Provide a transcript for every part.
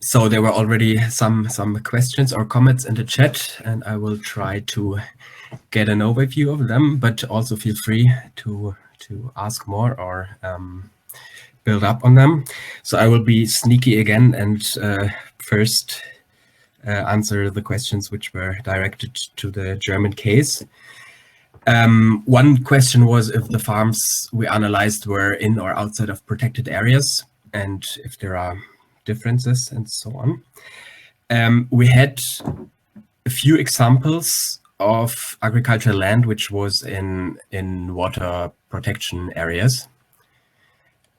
So there were already some questions or comments in the chat, and I will try to get an overview of them, but also feel free to ask more or build up on them. So I will be sneaky again and first answer the questions which were directed to the German case. One question was if the farms we analyzed were in or outside of protected areas, and if there are differences and so on. We had a few examples of agricultural land which was in water protection areas.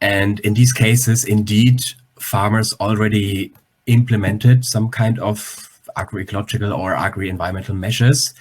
And in these cases, indeed, farmers already implemented some kind of agro-ecological or agri-environmental measures,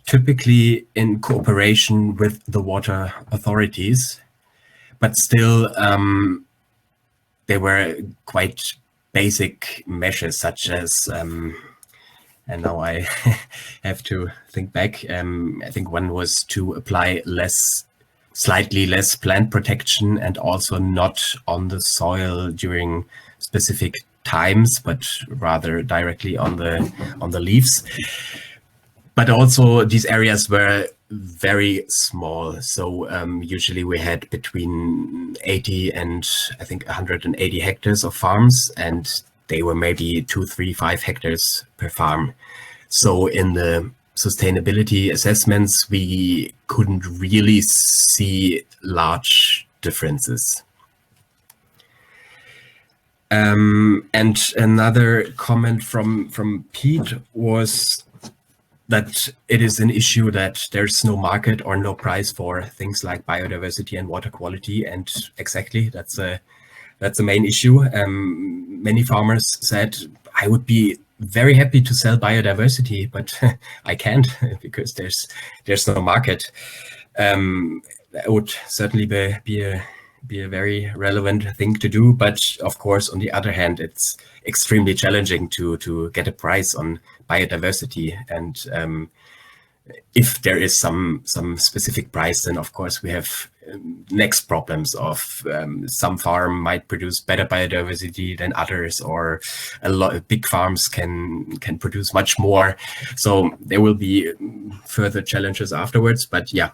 typically in cooperation with the water authorities. But still, they were quite basic measures, such as, and now I have to think back, I think one was to apply slightly less plant protection and also not on the soil during specific times, but rather directly on the leaves. But also these areas were very small. So usually we had between 80 and I think 180 hectares of farms, and they were maybe 2, 3, 5 hectares per farm. So in the sustainability assessments, we couldn't really see large differences. And another comment from Pete was that it is an issue that there's no market or no price for things like biodiversity and water quality. And exactly, that's a main issue. Many farmers said, I would be very happy to sell biodiversity, but I can't because there's no market. That would certainly be a very relevant thing to do. But of course, on the other hand, it's extremely challenging to get a price on biodiversity. And if there is some specific price, then of course we have next problems of some farm might produce better biodiversity than others, or a lot of big farms can produce much more. So there will be further challenges afterwards. But yeah,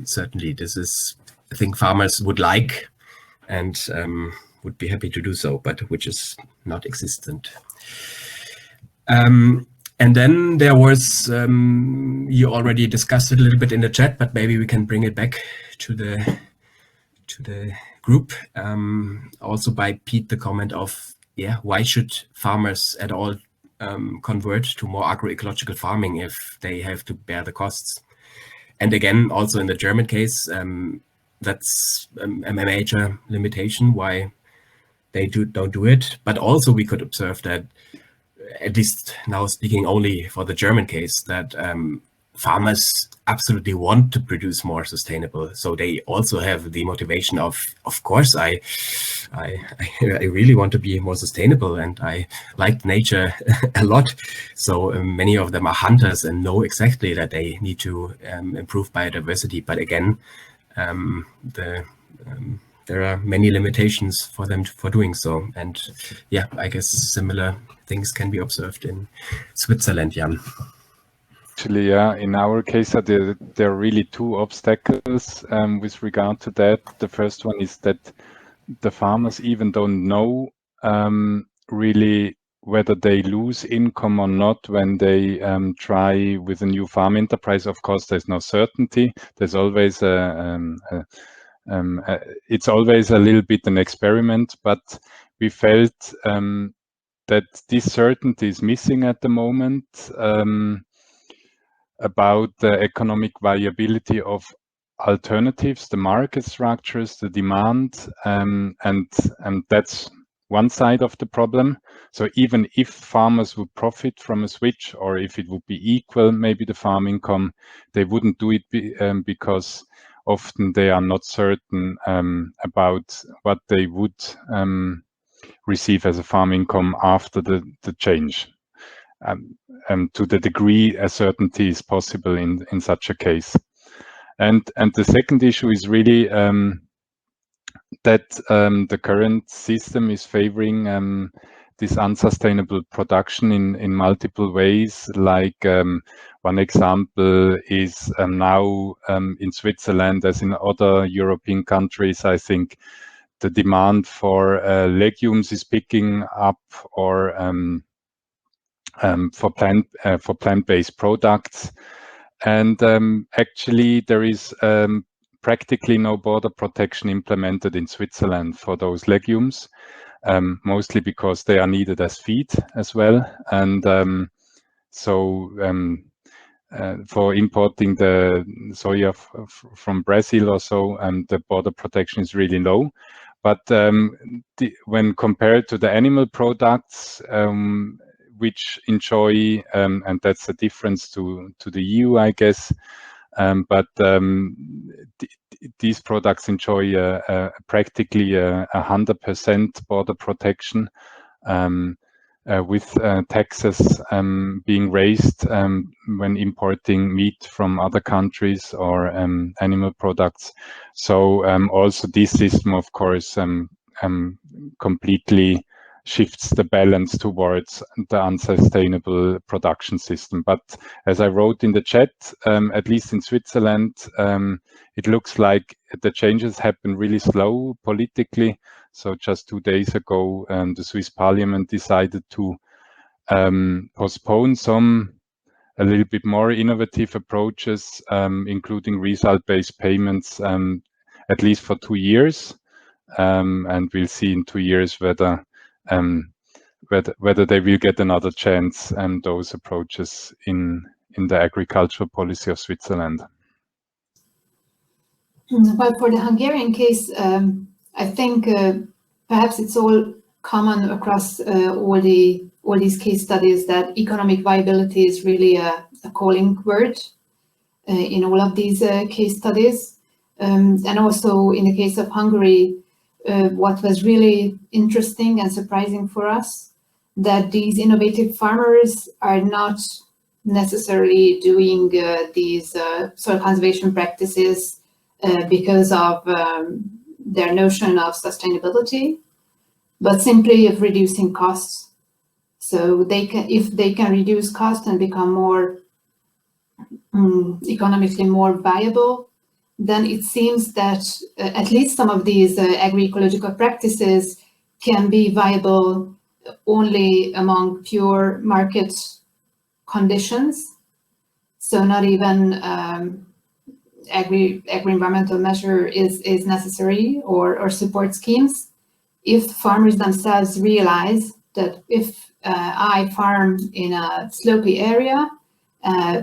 certainly this is a thing farmers would like and would be happy to do so, but which is not existent. And then there was, you already discussed it a little bit in the chat, but maybe we can bring it back to the group. Also by Pete, the comment of, yeah, why should farmers at all convert to more agro-ecological farming if they have to bear the costs? And again, also in the German case, that's a major limitation why they don't do it. But also we could observe that, at least now speaking only for the German case, that farmers absolutely want to produce more sustainable. So they also have the motivation of course, I really want to be more sustainable and I like nature a lot. So many of them are hunters and know exactly that they need to improve biodiversity. But again, there are many limitations for them for doing so. And yeah, I guess similar things can be observed in Switzerland, Jan. Actually, yeah, in our case, there are really two obstacles with regard to that. The first one is that the farmers even don't know really whether they lose income or not when they try with a new farm enterprise. Of course, there's no certainty. There's always it's always a little bit an experiment, but we felt that this certainty is missing at the moment about the economic viability of alternatives, the market structures, the demand, and that's one side of the problem. So even if farmers would profit from a switch, or if it would be equal, maybe the farm income, they wouldn't do it because often they are not certain about what they would receive as a farm income after the change. to the degree a certainty is possible in such a case. And the second issue is really that the current system is favoring this unsustainable production in multiple ways. Like one example is now in Switzerland, as in other European countries, I think the demand for legumes is picking up, or for plant-based products. And actually there is practically no border protection implemented in Switzerland for those legumes, mostly because they are needed as feed as well. And for importing the soya from Brazil or so, the border protection is really low. But when compared to the animal products, which enjoy, and that's a difference to the EU, I guess, but these products enjoy practically 100% border protection, with taxes being raised when importing meat from other countries or animal products. So also this system, of course, completely shifts the balance towards the unsustainable production system. But as I wrote in the chat, at least in Switzerland, it looks like the changes happen really slow politically. So just 2 days ago, the Swiss Parliament decided to postpone some a little bit more innovative approaches, including result-based payments, at least for 2 years. And we'll see in 2 years whether they will get another chance, those approaches in the agricultural policy of Switzerland. Well, for the Hungarian case, I think perhaps it's all common across all these case studies that economic viability is really a calling word in all of these case studies. And also in the case of Hungary, what was really interesting and surprising for us, that these innovative farmers are not necessarily doing these soil conservation practices because of their notion of sustainability, but simply of reducing costs. So if they can reduce costs and become more economically more viable, then it seems that at least some of these agro-ecological practices can be viable only among pure market conditions. So not even agri-environmental measure is necessary, or support schemes. If farmers themselves realize that if I farm in a slopey area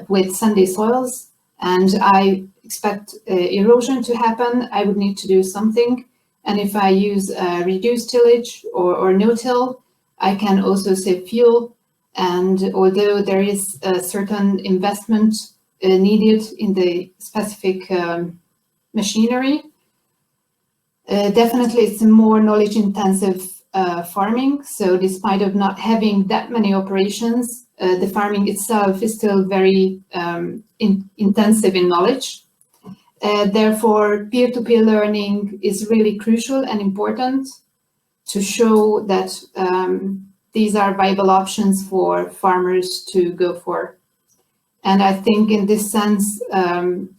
with sandy soils and I expect erosion to happen, I would need to do something. And if I use reduced tillage or no-till, I can also save fuel. And although there is a certain investment needed in the specific machinery, definitely it's a more knowledge-intensive farming. So despite of not having that many operations, the farming itself is still very intensive in knowledge. Therefore, peer-to-peer learning is really crucial and important to show that these are viable options for farmers to go for. And I think in this sense,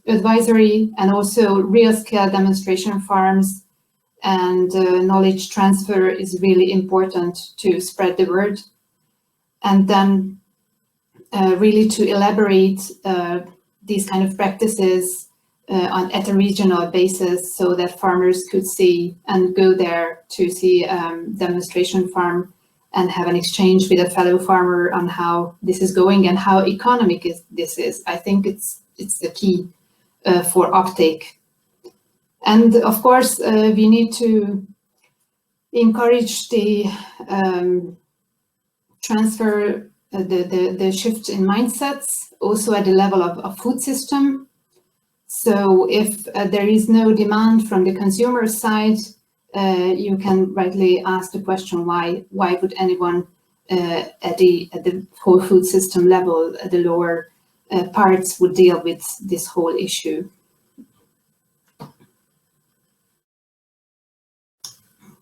advisory and also real-scale demonstration farms and knowledge transfer is really important to spread the word. And then really to elaborate these kind of practices at a regional basis, so that farmers could see and go there to see demonstration farm and have an exchange with a fellow farmer on how this is going and how economic this is. I think it's the key for uptake. And of course, we need to encourage the transfer, the shift in mindsets, also at the level of food system. So if there is no demand from the consumer side, you can rightly ask the question, why would anyone at the whole food system level, the lower parts would deal with this whole issue.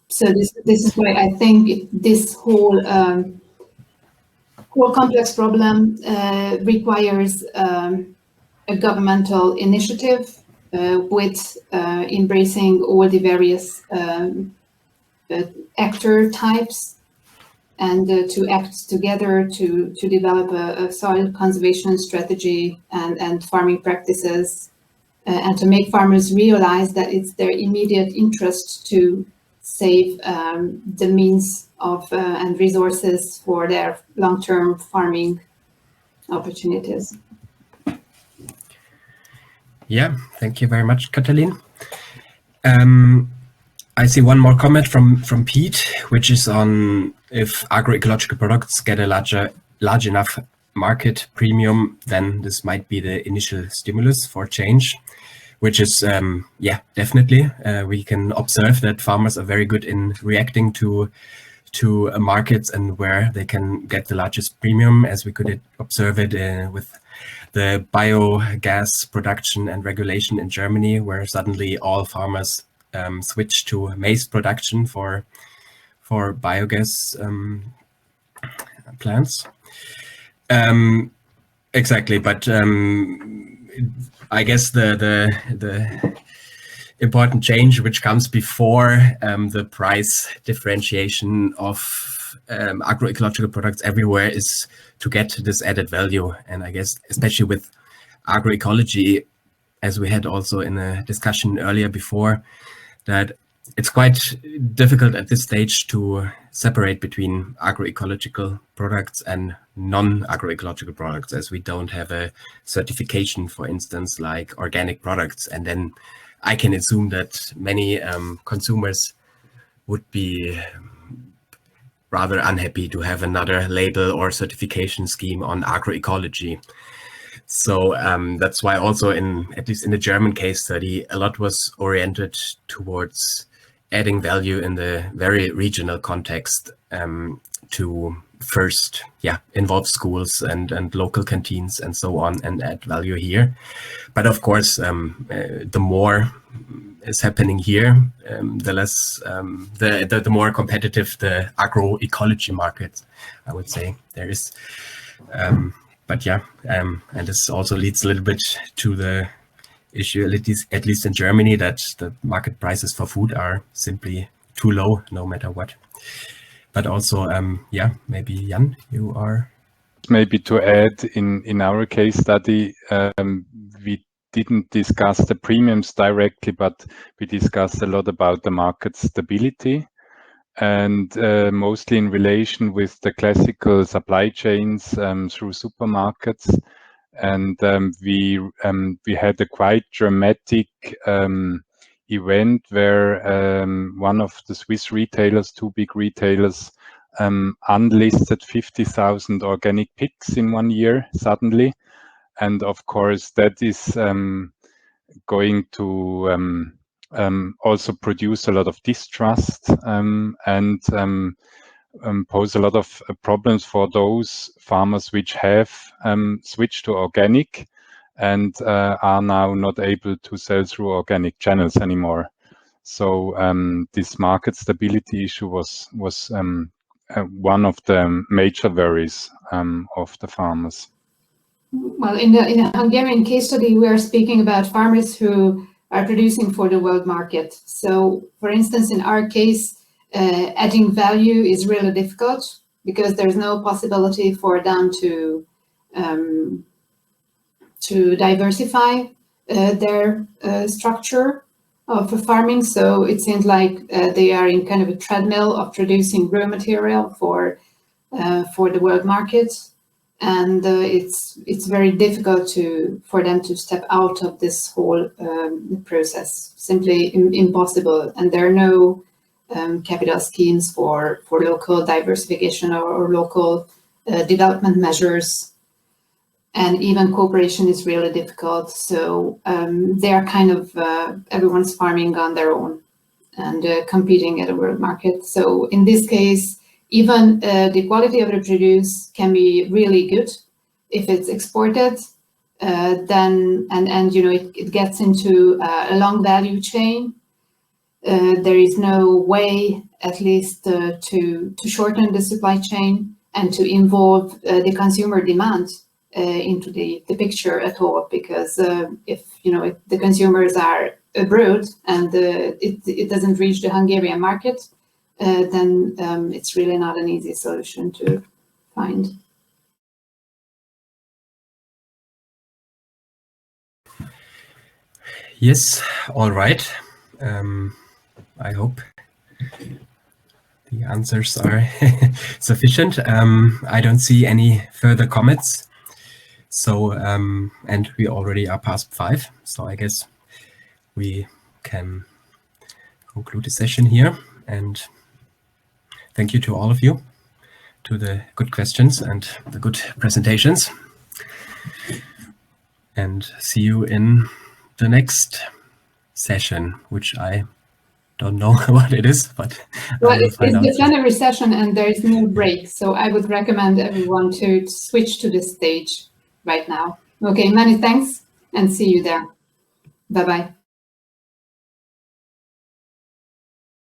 So this is why I think this whole complex problem requires a governmental initiative with embracing all the various actor types, and to act together to develop a soil conservation strategy and farming practices, and to make farmers realize that it's their immediate interest to save the means of and resources for their long-term farming opportunities. Yeah, thank you very much, Katalin. I see one more comment from Pete, which is on if agro-ecological products get a large enough market premium, then this might be the initial stimulus for change, which is, yeah, definitely. We can observe that farmers are very good in reacting to markets and where they can get the largest premium, as we could observe it with the biogas production and regulation in Germany, where suddenly all farmers switch to maize production for biogas plants. Exactly, but I guess the important change which comes before the price differentiation of agroecological products everywhere is to get this added value. And I guess especially with agroecology, as we had also in a discussion earlier before, that it's quite difficult at this stage to separate between agroecological products and non-agroecological products, as we don't have a certification, for instance, like organic products. And then I can assume that many consumers would be rather unhappy to have another label or certification scheme on agroecology. So that's why also at least in the German case study, a lot was oriented towards adding value in the very regional context to first, involve schools and local canteens and so on, and add value here. But of course, the more is happening here, the less, the more competitive the agroecology market, I would say, there is. But yeah, and this also leads a little bit to the issue, at least in Germany, that the market prices for food are simply too low, no matter what. But also, maybe Jan, you are... Maybe to add, in our case study, we didn't discuss the premiums directly, but we discussed a lot about the market stability, and mostly in relation with the classical supply chains through supermarkets. And we had a quite dramatic event where one of the Swiss retailers, two big retailers, unlisted 50,000 organic pigs in 1 year suddenly. And of course, that is going to also produce a lot of distrust and pose a lot of problems for those farmers which have switched to organic and are now not able to sell through organic channels anymore. So this market stability issue was one of the major worries of the farmers. Well, in the Hungarian case study, we are speaking about farmers who are producing for the world market. So, for instance, in our case, adding value is really difficult because there's no possibility for them to diversify their structure of farming. So it seems like they are in kind of a treadmill of producing raw material for the world market. And it's very difficult for them to step out of this whole process, simply impossible. And there are no capital schemes for local diversification or local development measures. And even cooperation is really difficult. So they are kind of, everyone's farming on their own and competing at a world market. So in this case, Even the quality of the produce can be really good if it's exported. Then and you know it gets into a long value chain. There is no way, at least, to shorten the supply chain and to involve the consumer demand into the picture at all, because if the consumers are abroad and it doesn't reach the Hungarian market, then it's really not an easy solution to find. Yes, all right. I hope the answers are sufficient. I don't see any further comments. So, and we already are past 5. So I guess we can conclude the session here. And thank you to all of you, to the good questions and the good presentations. And see you in the next session, which I don't know what it is, but well, it's the plenary session and there is no break. So I would recommend everyone to switch to this stage right now. Okay, many thanks and see you there. Bye-bye.